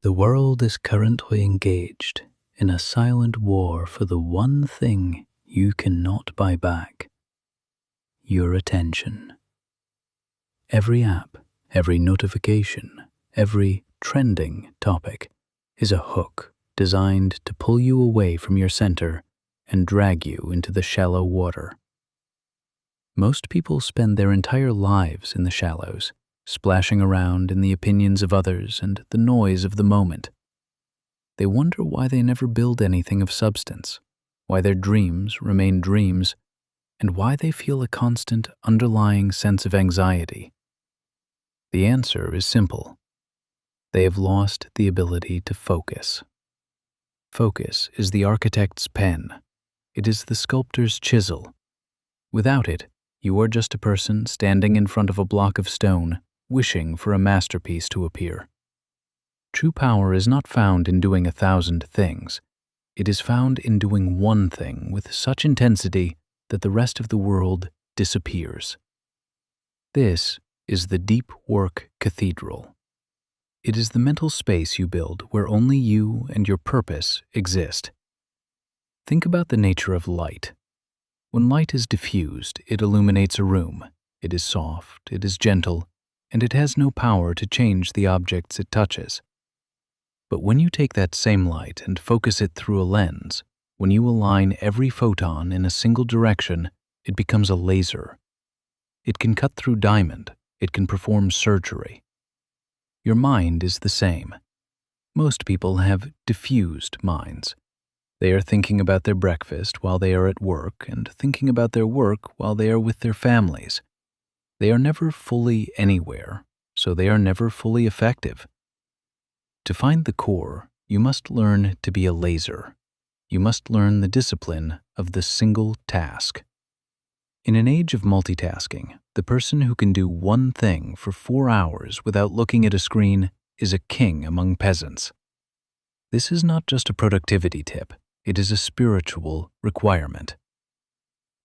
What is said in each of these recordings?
The world is currently engaged in a silent war for the one thing you cannot buy back: your attention. Every app, every notification, every trending topic is a hook designed to pull you away from your center and drag you into the shallow water. Most people spend their entire lives in the shallows, splashing around in the opinions of others and the noise of the moment. They wonder why they never build anything of substance, why their dreams remain dreams, and why they feel a constant underlying sense of anxiety. The answer is simple. They have lost the ability to focus. Focus is the architect's pen. It is the sculptor's chisel. Without it, you are just a person standing in front of a block of stone, wishing for a masterpiece to appear. True power is not found in doing 1,000 things. It is found in doing one thing with such intensity that the rest of the world disappears. This is the deep work cathedral. It is the mental space you build where only you and your purpose exist. Think about the nature of light. When light is diffused, it illuminates a room. It is soft, it is gentle, and it has no power to change the objects it touches. But when you take that same light and focus it through a lens, when you align every photon in a single direction, it becomes a laser. It can cut through diamond. It can perform surgery. Your mind is the same. Most people have diffused minds. They are thinking about their breakfast while they are at work and thinking about their work while they are with their families. They are never fully anywhere, so they are never fully effective. To find the core, you must learn to be a laser. You must learn the discipline of the single task. In an age of multitasking, the person who can do one thing for 4 hours without looking at a screen is a king among peasants. This is not just a productivity tip, it is a spiritual requirement.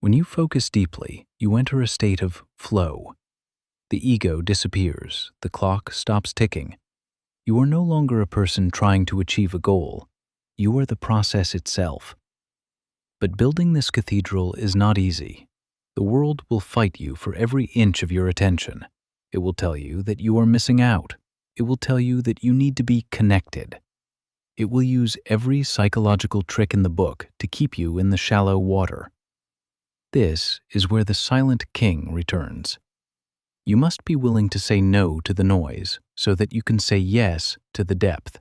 When you focus deeply, you enter a state of flow. The ego disappears, the clock stops ticking. You are no longer a person trying to achieve a goal. You are the process itself. But building this cathedral is not easy. The world will fight you for every inch of your attention. It will tell you that you are missing out. It will tell you that you need to be connected. It will use every psychological trick in the book to keep you in the shallow water. This is where the silent king returns. You must be willing to say no to the noise so that you can say yes to the depth.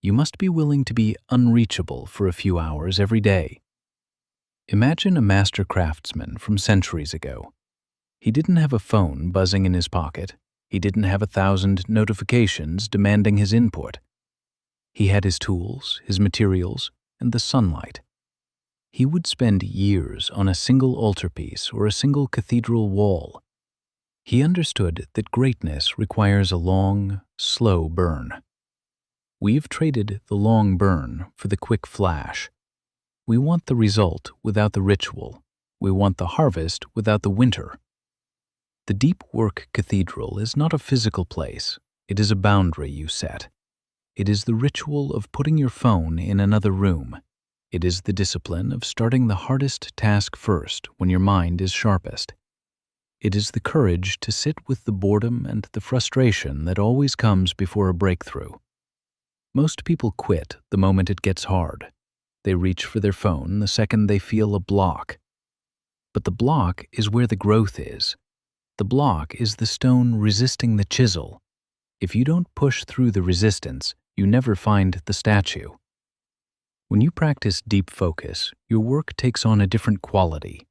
You must be willing to be unreachable for a few hours every day. Imagine a master craftsman from centuries ago. He didn't have a phone buzzing in his pocket. He didn't have 1,000 notifications demanding his input. He had his tools, his materials, and the sunlight. He would spend years on a single altarpiece or a single cathedral wall. He understood that greatness requires a long, slow burn. We've traded the long burn for the quick flash. We want the result without the ritual. We want the harvest without the winter. The deep work cathedral is not a physical place. It is a boundary you set. It is the ritual of putting your phone in another room. It is the discipline of starting the hardest task first when your mind is sharpest. It is the courage to sit with the boredom and the frustration that always comes before a breakthrough. Most people quit the moment it gets hard. They reach for their phone the second they feel a block. But the block is where the growth is. The block is the stone resisting the chisel. If you don't push through the resistance, you never find the statue. When you practice deep focus, your work takes on a different quality.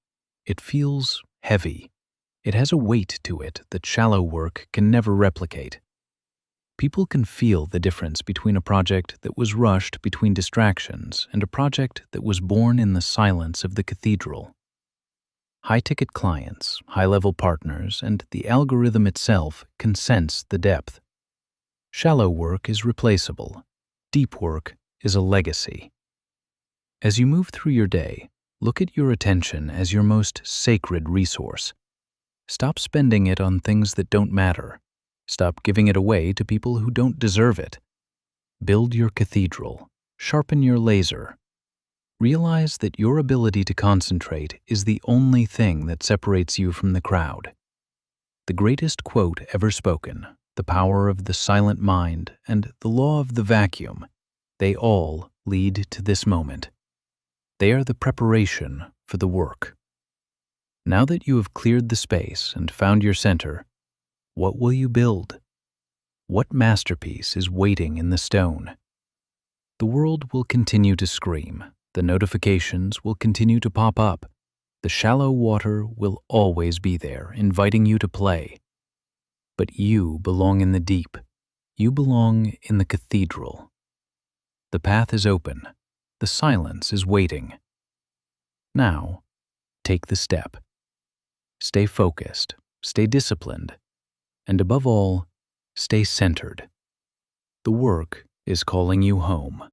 It feels heavy. It has a weight to it that shallow work can never replicate. People can feel the difference between a project that was rushed between distractions and a project that was born in the silence of the cathedral. High-ticket clients, high-level partners, and the algorithm itself can sense the depth. Shallow work is replaceable. Deep work is a legacy. As you move through your day, look at your attention as your most sacred resource. Stop spending it on things that don't matter. Stop giving it away to people who don't deserve it. Build your cathedral. Sharpen your laser. Realize that your ability to concentrate is the only thing that separates you from the crowd. The greatest quote ever spoken, the power of the silent mind, and the law of the vacuum, they all lead to this moment. They are the preparation for the work. Now that you have cleared the space and found your center, what will you build? What masterpiece is waiting in the stone? The world will continue to scream. The notifications will continue to pop up. The shallow water will always be there, inviting you to play. But you belong in the deep. You belong in the cathedral. The path is open. The silence is waiting. Now, take the step. Stay focused, stay disciplined, and above all, stay centered. The work is calling you home.